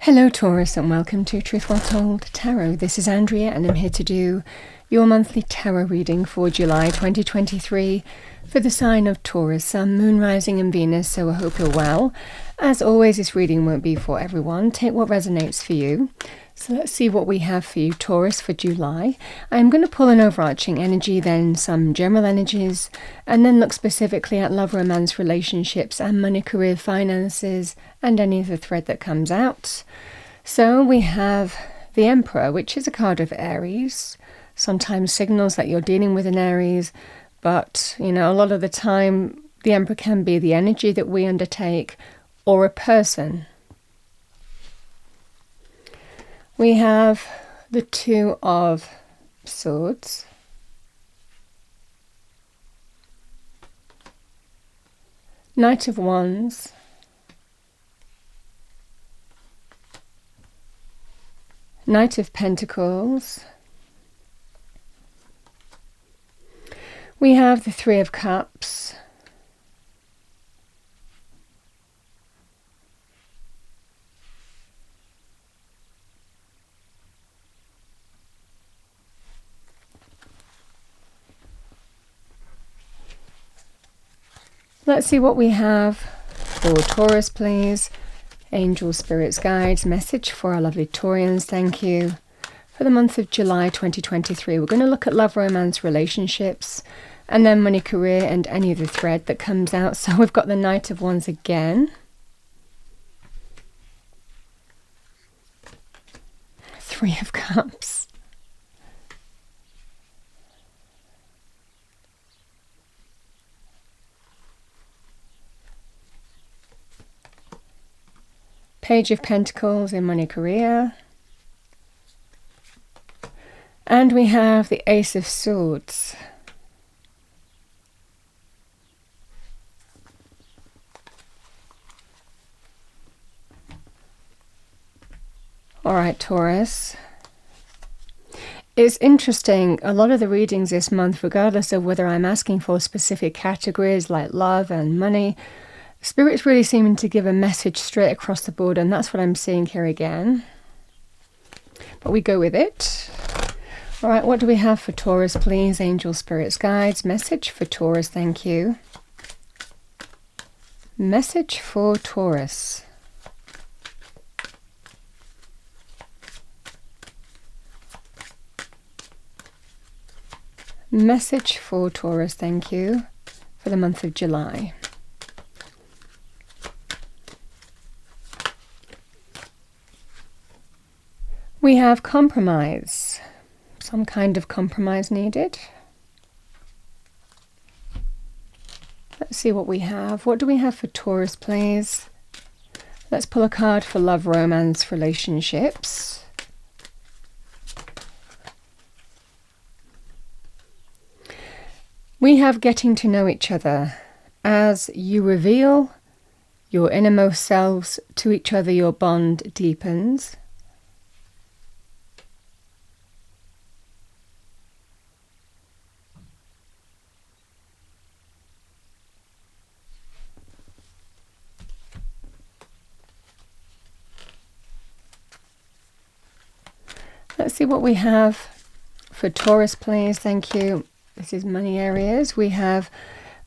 Hello Taurus and welcome to Truth Well Told Tarot. This is Andrea and I'm here to do your monthly tarot reading for July 2023 for the sign of Taurus, Sun, Moon, Rising and Venus, so I hope you're well. As always, this reading won't be for everyone. Take what resonates for you. So let's see what we have for you, Taurus, for July. I'm going to pull an overarching energy, then some general energies, and then look specifically at love, romance, relationships, and money, career, finances, and any other thread that comes out. So we have the Emperor, which is a card of Aries. Sometimes signals that you're dealing with an Aries, but, a lot of the time, the Emperor can be the energy that we undertake or a person. We have the Two of Swords, Knight of Wands, Knight of Pentacles. We have the Three of Cups, let's see what we have for Taurus, please. Angels, spirits, guides, message for our lovely Taurians, thank you. For the month of July 2023, we're going to look at love, romance, relationships, and then money, career, and any other thread that comes out. So we've got the Knight of Wands again. Three of Cups. Page of Pentacles in money, career. And we have the Ace of Swords. All right, Taurus. It's interesting, a lot of the readings this month, regardless of whether I'm asking for specific categories like love and money, Spirit's really seeming to give a message straight across the board, and that's what I'm seeing here again. But we go with it. All right, what do we have for Taurus, please? Angel, spirits, guides, message for Taurus, thank you. Message for Taurus. Message for Taurus, thank you, for the month of July. We have compromise. Some kind of compromise needed. Let's see what we have. What do we have for Taurus, please? Let's pull a card for love, romance, relationships. We have getting to know each other. As you reveal your innermost selves to each other, your bond deepens. Let's see what we have for Taurus, please. Thank you. This is money areas. We have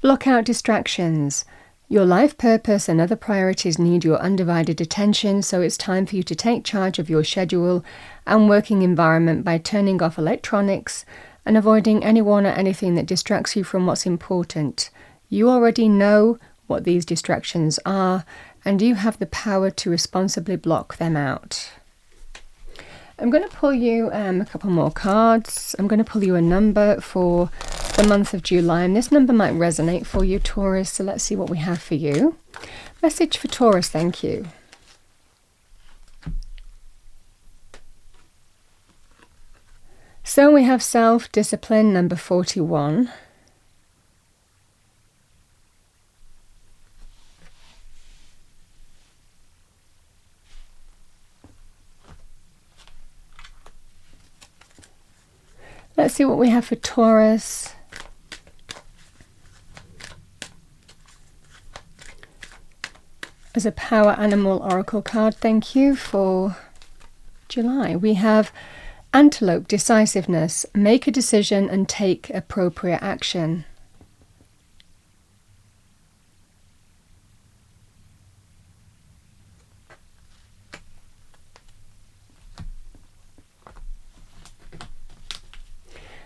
block out distractions. Your life purpose and other priorities need your undivided attention, so it's time for you to take charge of your schedule and working environment by turning off electronics and avoiding anyone or anything that distracts you from what's important. You already know what these distractions are, and you have the power to responsibly block them out. I'm going to pull you a couple more cards. I'm going to pull you a number for the month of July, and this number might resonate for you, Taurus, so let's see what we have for you. Message for Taurus, thank you. So we have self-discipline, number 41. Let's see what we have for Taurus. as a power animal oracle card, thank you, for July. We have Antelope, decisiveness, make a decision and take appropriate action.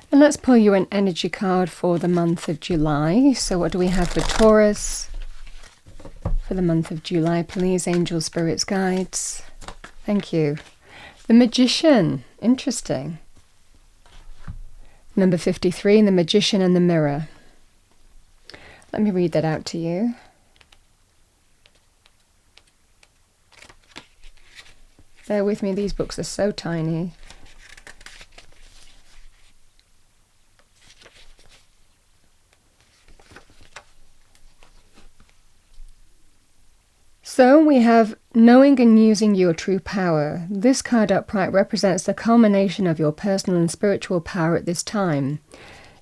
And let's pull you an energy card for the month of July. So what do we have for Taurus for the month of July, please? Angel, spirits, guides. Thank you. The Magician. Interesting. Number 53, the Magician and the Mirror. Let me read that out to you. Bear with me, these books are so tiny. So we have knowing and using your true power. This card upright represents the culmination of your personal and spiritual power at this time.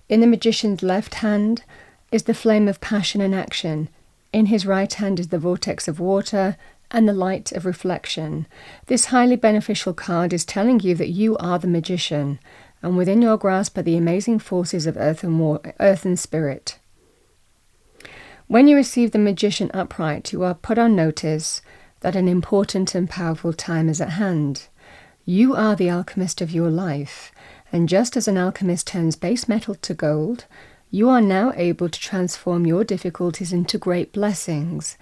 In the Magician's left hand is the flame of passion and action. In his right hand is the vortex of water and the light of reflection. This highly beneficial card is telling you that you are the magician, and within your grasp are the amazing forces of earth and spirit. When you receive the Magician upright, you are put on notice that an important and powerful time is at hand. You are the alchemist of your life, and just as an alchemist turns base metal to gold, you are now able to transform your difficulties into great blessings.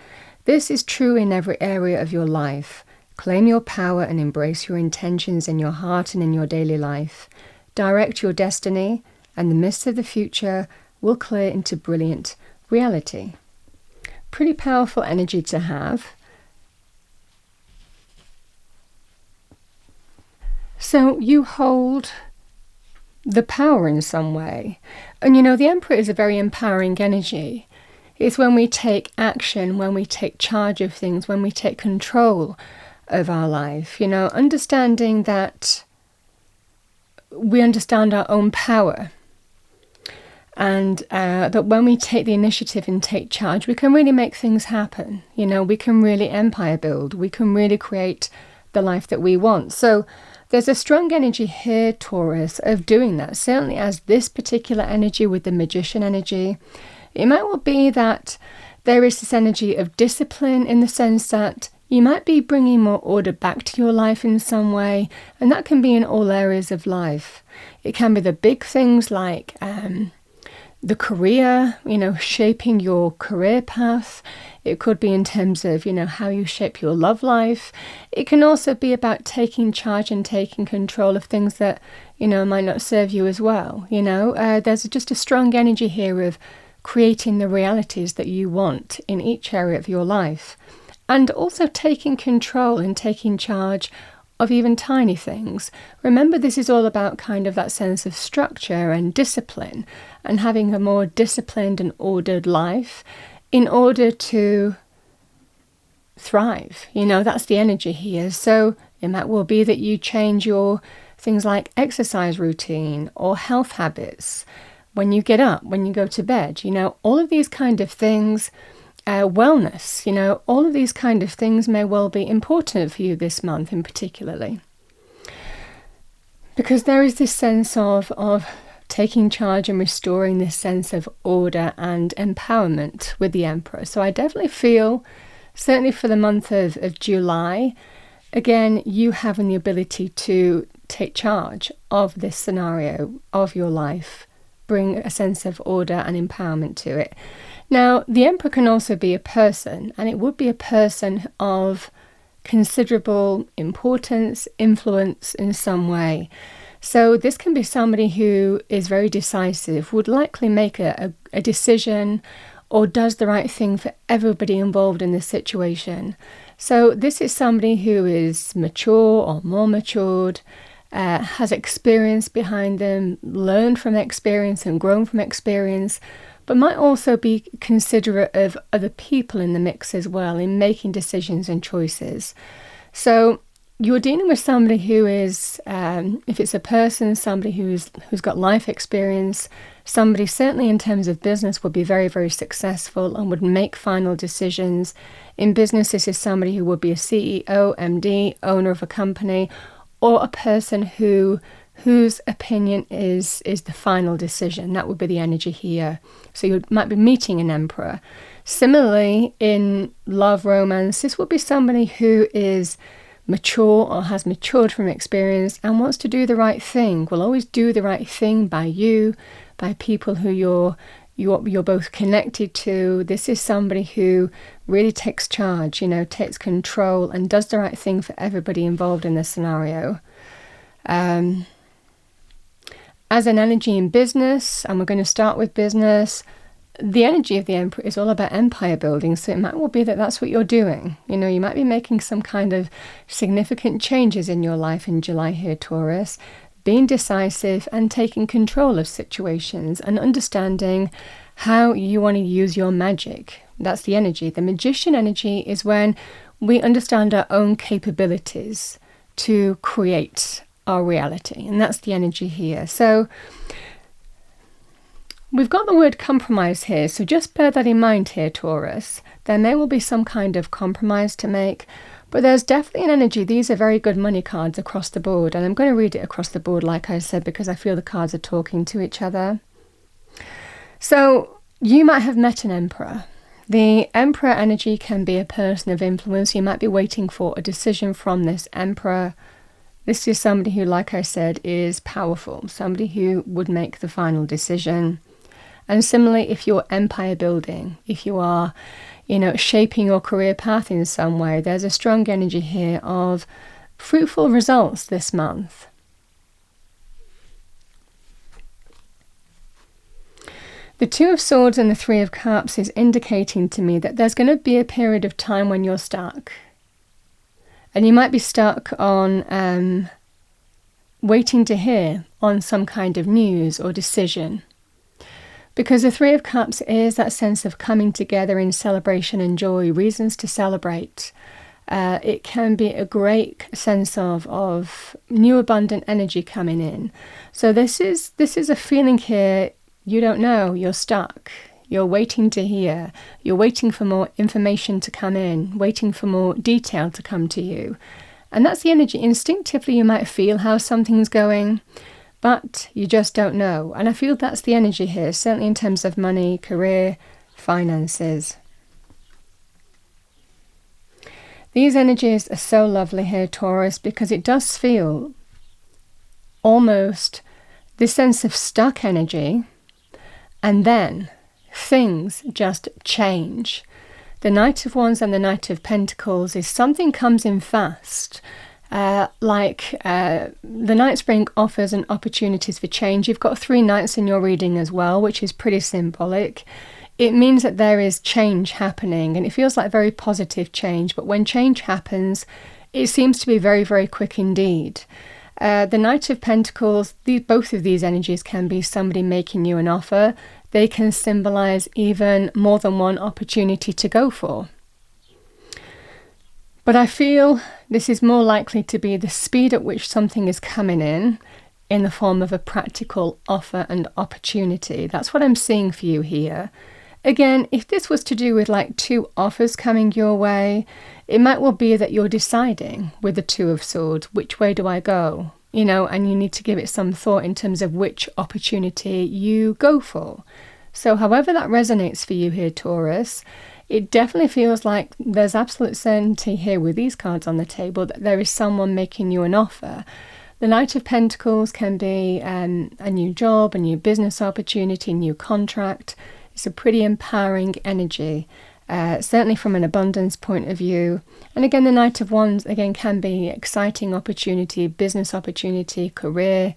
This is true in every area of your life. Claim your power and embrace your intentions in your heart and in your daily life. Direct your destiny, and the mists of the future will clear into brilliant reality. Pretty powerful energy to have. So you hold the power in some way. And you know, the Emperor is a very empowering energy. It's when we take action, when we take charge of things, when we take control of our life. You know, understanding that we understand our own power. And that when we take the initiative and take charge, we can really make things happen. You know, we can really empire build. We can really create the life that we want. So there's a strong energy here, Taurus, of doing that. Certainly as this particular energy with the Magician energy, it might well be that there is this energy of discipline in the sense that you might be bringing more order back to your life in some way. And that can be in all areas of life. It can be the big things like the career, you know, shaping your career path. It could be in terms of, you know, how you shape your love life. It can also be about taking charge and taking control of things that, you know, might not serve you as well. You know, there's just a strong energy here of creating the realities that you want in each area of your life. And also taking control and taking charge of even tiny things. Remember, this is all about kind of that sense of structure and discipline and having a more disciplined and ordered life in order to thrive. You know, that's the energy here. So it might well be that you change your things like exercise routine or health habits when you get up, when you go to bed, you know, all of these kind of things. Wellness, you know, all of these kind of things may well be important for you this month in particularly. Because there is this sense of taking charge and restoring this sense of order and empowerment with the Emperor. So I definitely feel, certainly for the month of July, again, you having the ability to take charge of this scenario of your life, bring a sense of order and empowerment to it. Now, the Emperor can also be a person, and it would be a person of considerable importance, influence in some way. So this can be somebody who is very decisive, would likely make a decision or does the right thing for everybody involved in this situation. So this is somebody who is mature or more matured, has experience behind them, learned from experience and grown from experience, but might also be considerate of other people in the mix as well in making decisions and choices. So you're dealing with somebody who is, if it's a person, somebody who's got life experience, somebody certainly in terms of business would be very, very successful and would make final decisions. In business, this is somebody who would be a CEO, MD, owner of a company, or a person whose opinion is the final decision. That would be the energy here. So you might be meeting an emperor. Similarly, in love, romance, this would be somebody who is mature or has matured from experience and wants to do the right thing, will always do the right thing by you, by people who you're both connected to. This is somebody who really takes charge, takes control and does the right thing for everybody involved in this scenario. As an energy in business, and we're going to start with business, the energy of the Emperor is all about empire building, so it might well be that that's what you're doing. You might be making some kind of significant changes in your life in July here, Taurus, being decisive and taking control of situations and understanding how you want to use your magic. That's the energy. The magician energy is when we understand our own capabilities to create our reality, and that's the energy here. So we've got the word compromise here, so just bear that in mind here, Taurus. There may well be some kind of compromise to make, but there's definitely an energy. These are very good money cards across the board, and I'm going to read it across the board, like I said, because I feel the cards are talking to each other. So you might have met an emperor. The emperor energy can be a person of influence. You might be waiting for a decision from this emperor. This is somebody who, like I said, is powerful, somebody who would make the final decision. And similarly, if you're empire building, if you are, shaping your career path in some way, there's a strong energy here of fruitful results this month. The Two of Swords and the Three of Cups is indicating to me that there's going to be a period of time when you're stuck. And you might be stuck on waiting to hear on some kind of news or decision. Because the Three of Cups is that sense of coming together in celebration and joy, reasons to celebrate. It can be a great sense of new abundant energy coming in. So this is a feeling here, you don't know, you're stuck. You're waiting to hear. You're waiting for more information to come in, waiting for more detail to come to you. And that's the energy. Instinctively, you might feel how something's going, but you just don't know. And I feel that's the energy here, certainly in terms of money, career, finances. These energies are so lovely here, Taurus, because it does feel almost this sense of stuck energy, and then things just change. The Knight of Wands and the Knight of Pentacles is something comes in fast. The Night Spring offers and opportunities for change. You've got 3 Knights in your reading as well, which is pretty symbolic. It means that there is change happening, and it feels like very positive change. But when change happens, it seems to be very, very quick indeed. The Knight of Pentacles, both of these energies can be somebody making you an offer. They can symbolize even more than one opportunity to go for. But I feel this is more likely to be the speed at which something is coming in the form of a practical offer and opportunity. That's what I'm seeing for you here. Again, if this was to do with like 2 offers coming your way, it might well be that you're deciding with the Two of Swords, which way do I go? And you need to give it some thought in terms of which opportunity you go for. So however that resonates for you here, Taurus, it definitely feels like there's absolute certainty here with these cards on the table that there is someone making you an offer. The Knight of Pentacles can be a new job, a new business opportunity, new contract. It's a pretty empowering energy, certainly from an abundance point of view. And again, the Knight of Wands, again, can be exciting opportunity, business opportunity, career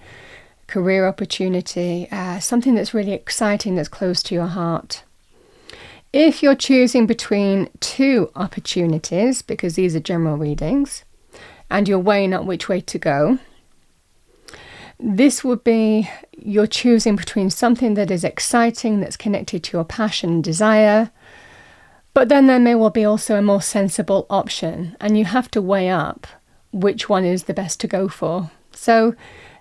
opportunity, something that's really exciting, that's close to your heart. If you're choosing between 2 opportunities, because these are general readings, and you're weighing up which way to go, this would be you're choosing between something that is exciting, that's connected to your passion and desire, but then there may well be also a more sensible option, and you have to weigh up which one is the best to go for. So,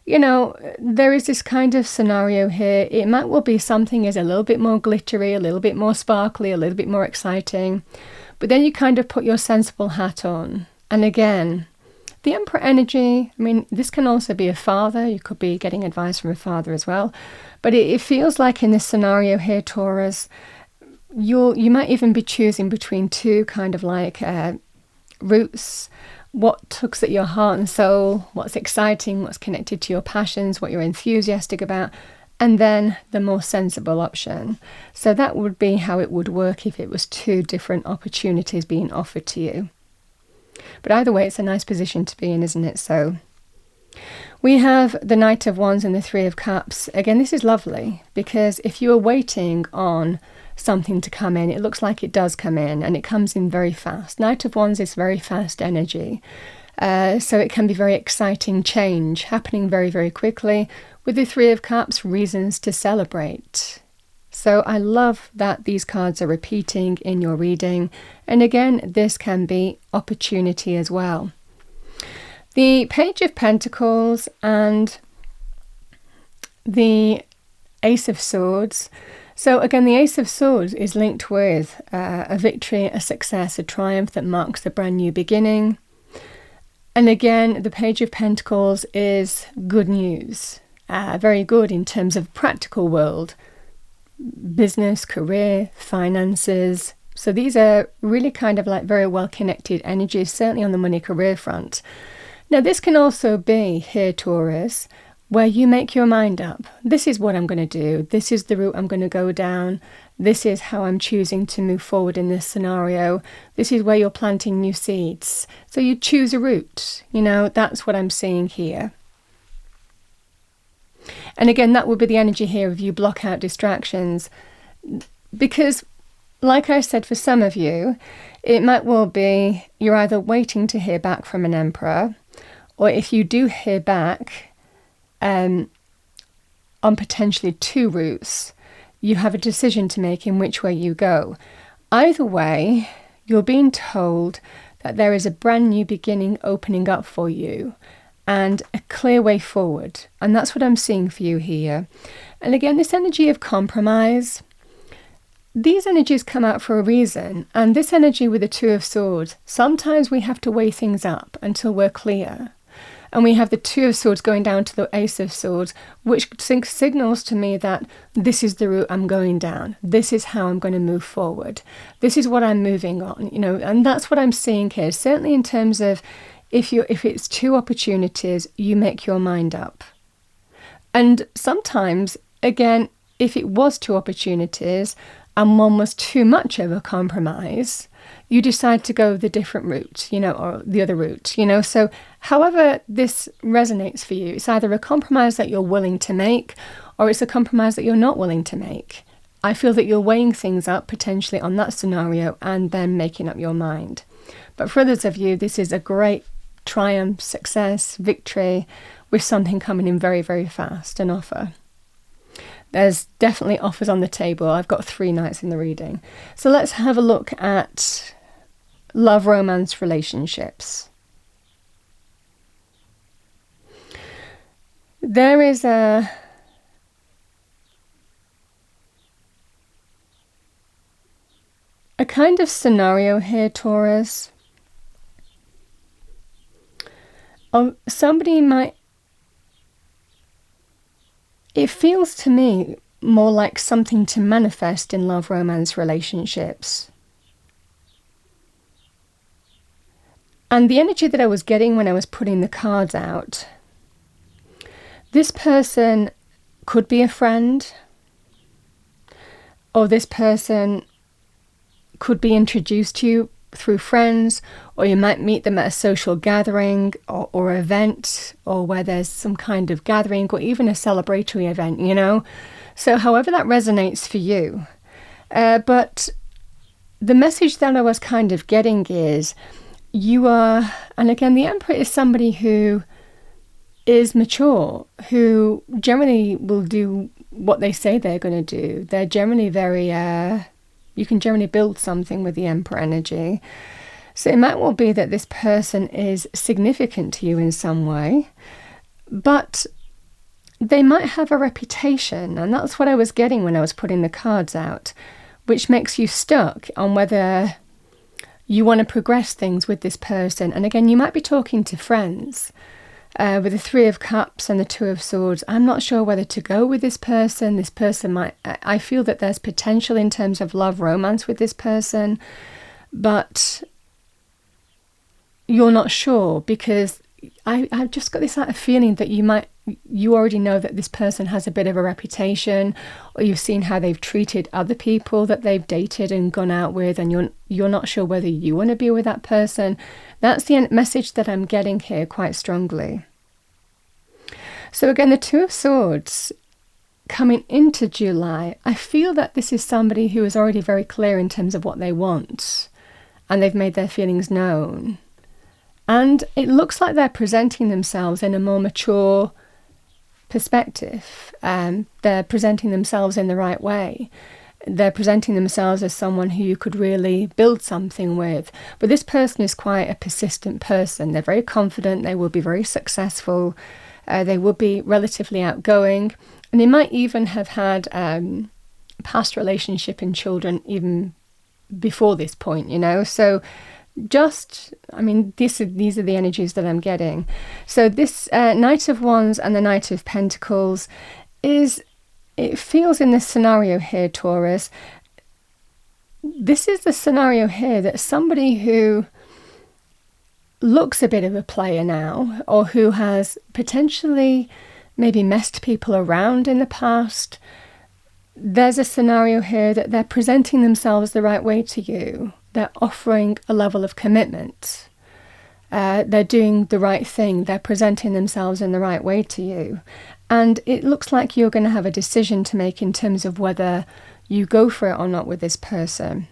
you know, there is this kind of scenario here. It might well be something is a little bit more glittery, a little bit more sparkly, a little bit more exciting. But then you kind of put your sensible hat on. And again, the Emperor energy, I mean, this can also be a father. You could be getting advice from a father as well. But it feels like in this scenario here, Taurus, you might even be choosing between two kind of like routes. What tugs at your heart and soul, what's exciting, what's connected to your passions, what you're enthusiastic about, and then the more sensible option. So that would be how it would work if it was two different opportunities being offered to you. But either way, it's a nice position to be in, isn't it? So we have the Knight of Wands and the Three of Cups. Again, this is lovely because if you are waiting on something to come in, it looks like it does come in, and it comes in very fast. Knight of Wands is very fast energy. So it can be very exciting change happening very, very quickly. With the Three of Cups, reasons to celebrate. So I love that these cards are repeating in your reading. And again, this can be opportunity as well. The Page of Pentacles and the Ace of Swords. So again, the Ace of Swords is linked with a victory, a success, a triumph that marks a brand new beginning. And again, the Page of Pentacles is good news. Very good in terms of practical world, business, career, finances. So these are really kind of like very well connected energies, certainly on the money career front. Now this can also be here, Taurus, where you make your mind up. This is what I'm going to do. This is the route I'm going to go down. This is how I'm choosing to move forward in this scenario. This is where you're planting new seeds. So you choose a route. You know, that's what I'm seeing here. And again, that would be the energy here of you block out distractions. Because, like I said, for some of you, it might well be you're either waiting to hear back from an emperor, or if you do hear back, on potentially two routes, you have a decision to make in which way you go. Either way, you're being told that there is a brand new beginning opening up for you and a clear way forward. And that's what I'm seeing for you here. And again, this energy of compromise, these energies come out for a reason. And this energy with the Two of Swords, sometimes we have to weigh things up until we're clear. And we have the Two of Swords going down to the Ace of Swords, which signals to me that this is the route I'm going down. This is how I'm going to move forward. This is what I'm moving on, you know, and that's what I'm seeing here. Certainly in terms of if it's two opportunities, you make your mind up. And sometimes, again, if it was two opportunities and one was too much of a compromise, you decide to go the different route, you know, or the other route, you know. So however this resonates for you, it's either a compromise that you're willing to make or it's a compromise that you're not willing to make. I feel that you're weighing things up potentially on that scenario and then making up your mind. But for others of you, this is a great triumph, success, victory with something coming in very, very fast, an offer. There's definitely offers on the table. I've got 3 nights in the reading. So let's have a look at love, romance, relationships. There is a kind of scenario here, Taurus. Somebody might... It feels to me more like something to manifest in love, romance, relationships. And the energy that I was getting when I was putting the cards out, this person could be a friend, or this person could be introduced to you through friends, or you might meet them at a social gathering or event, or where there's some kind of gathering or even a celebratory event, you know. So however that resonates for you. But the message that I was kind of getting is you are, and again, the Emperor is somebody who is mature, who generally will do what they say they're going to do. They're generally very... you can generally build something with the Emperor energy. So it might well be that this person is significant to you in some way, but they might have a reputation, and that's what I was getting when I was putting the cards out, which makes you stuck on whether you want to progress things with this person. And again, you might be talking to friends. With the Three of Cups and the Two of Swords, I'm not sure whether to go with this person. This person might, I feel that there's potential in terms of love, romance with this person, but you're not sure, because I've just got this feeling that you already know that this person has a bit of a reputation, or you've seen how they've treated other people that they've dated and gone out with, and you're not sure whether you want to be with that person. That's the message that I'm getting here quite strongly. So again, the Two of Swords coming into July, I feel that this is somebody who is already very clear in terms of what they want, and they've made their feelings known. And it looks like they're presenting themselves in a more mature perspective. They're presenting themselves in the right way. They're presenting themselves as someone who you could really build something with. But this person is quite a persistent person. They're very confident. They will be very successful. They will be relatively outgoing. And they might even have had past relationship and children even before this point, So these are the energies that I'm getting. So this Knight of Wands and the Knight of Pentacles it feels in this scenario here, Taurus, this is the scenario here that somebody who looks a bit of a player now, or who has potentially maybe messed people around in the past, there's a scenario here that they're presenting themselves the right way to you. They're offering a level of commitment. They're doing the right thing. They're presenting themselves in the right way to you. And it looks like you're going to have a decision to make in terms of whether you go for it or not with this person.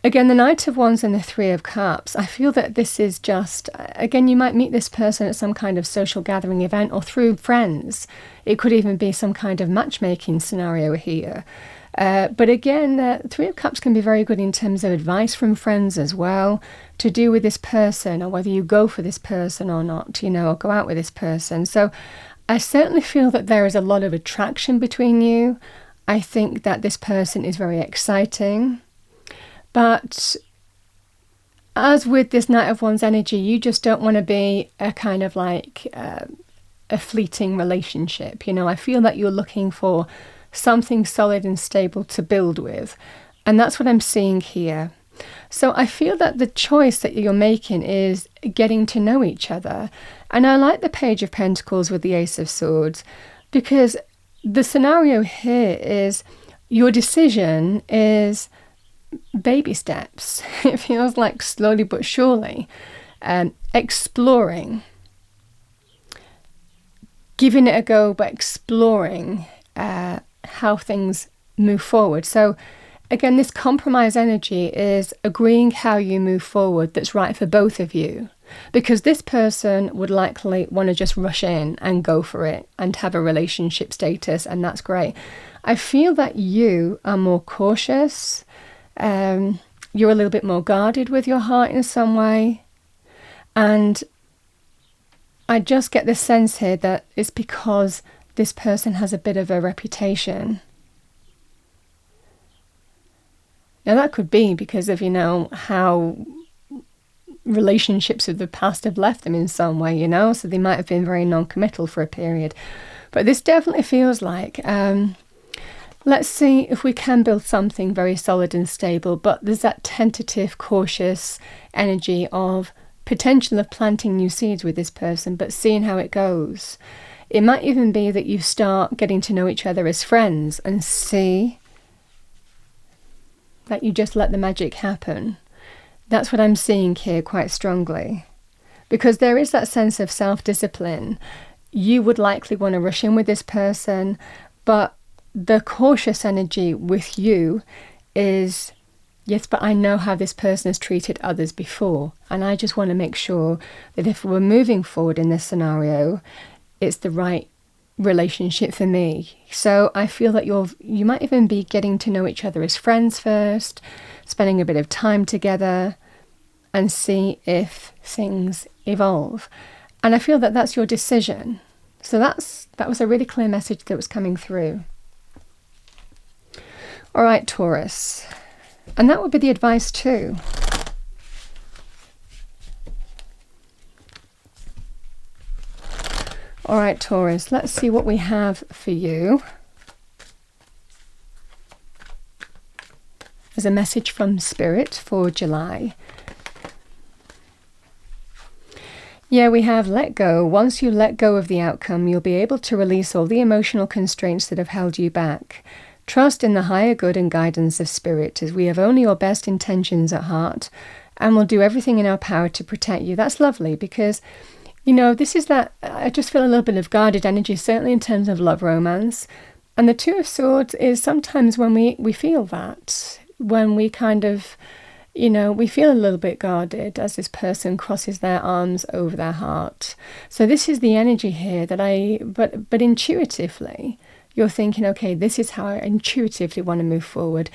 Again, the Knight of Wands and the Three of Cups, I feel that this is just, again, you might meet this person at some kind of social gathering event or through friends. It could even be some kind of matchmaking scenario here. But again, Three of Cups can be very good in terms of advice from friends as well, to do with this person, or whether you go for this person or not, or go out with this person. So I certainly feel that there is a lot of attraction between you. I think that this person is very exciting. But as with this Knight of Wands energy, you just don't want to be a kind of like a fleeting relationship. I feel that you're looking for something solid and stable to build with. And that's what I'm seeing here. So I feel that the choice that you're making is getting to know each other. And I like the Page of Pentacles with the Ace of Swords, because the scenario here is your decision is baby steps. It feels like slowly but surely exploring, giving it a go, but exploring how things move forward. So again, this compromise energy is agreeing how you move forward that's right for both of you, because this person would likely want to just rush in and go for it and have a relationship status, and that's great. I feel that you are more cautious. You're a little bit more guarded with your heart in some way. And I just get this sense here that it's because this person has a bit of a reputation. Now that could be because of, how relationships of the past have left them in some way, so they might have been very non-committal for a period. But this definitely feels like, let's see if we can build something very solid and stable, but there's that tentative, cautious energy of potential of planting new seeds with this person, but seeing how it goes. It might even be that you start getting to know each other as friends and see that you just let the magic happen. That's what I'm seeing here quite strongly. Because there is that sense of self-discipline. You would likely want to rush in with this person, but the cautious energy with you is, yes, but I know how this person has treated others before. And I just want to make sure that if we're moving forward in this scenario, it's the right relationship for me. So I feel that you might even be getting to know each other as friends first, spending a bit of time together, and see if things evolve. And I feel that that's your decision. So that was a really clear message that was coming through. All right, Taurus. And that would be the advice too. All right, Taurus, let's see what we have for you. There's a message from Spirit for July. Yeah, we have let go. Once you let go of the outcome, you'll be able to release all the emotional constraints that have held you back. Trust in the higher good and guidance of Spirit, as we have only your best intentions at heart, and we'll do everything in our power to protect you. That's lovely, because this is that, I just feel a little bit of guarded energy, certainly in terms of love romance. And the Two of Swords is sometimes when we feel that, when we kind of, we feel a little bit guarded as this person crosses their arms over their heart. So this is the energy here that but intuitively, you're thinking, okay, this is how I intuitively want to move forward.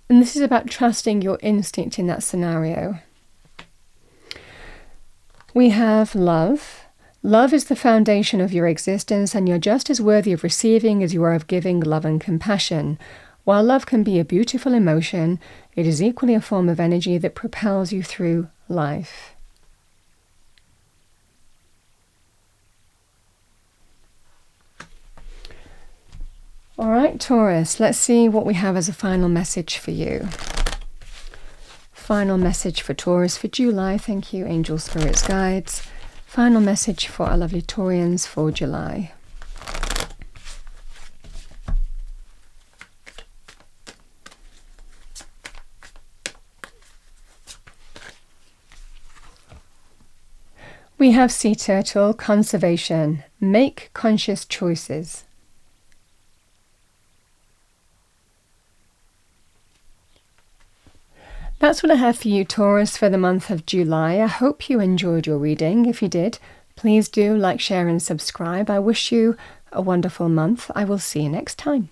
And this is about trusting your instinct in that scenario. We have love. Love is the foundation of your existence, and you're just as worthy of receiving as you are of giving love and compassion. While love can be a beautiful emotion, it is equally a form of energy that propels you through life. All right, Taurus, let's see what we have as a final message for you. Final message for Taurus for July. Thank you, angel spirits, guides. Final message for our lovely Taurians for July. We have sea turtle, conservation. Make conscious choices. That's what I have for you, Taurus, for the month of July. I hope you enjoyed your reading. If you did, please do like, share and subscribe. I wish you a wonderful month. I will see you next time.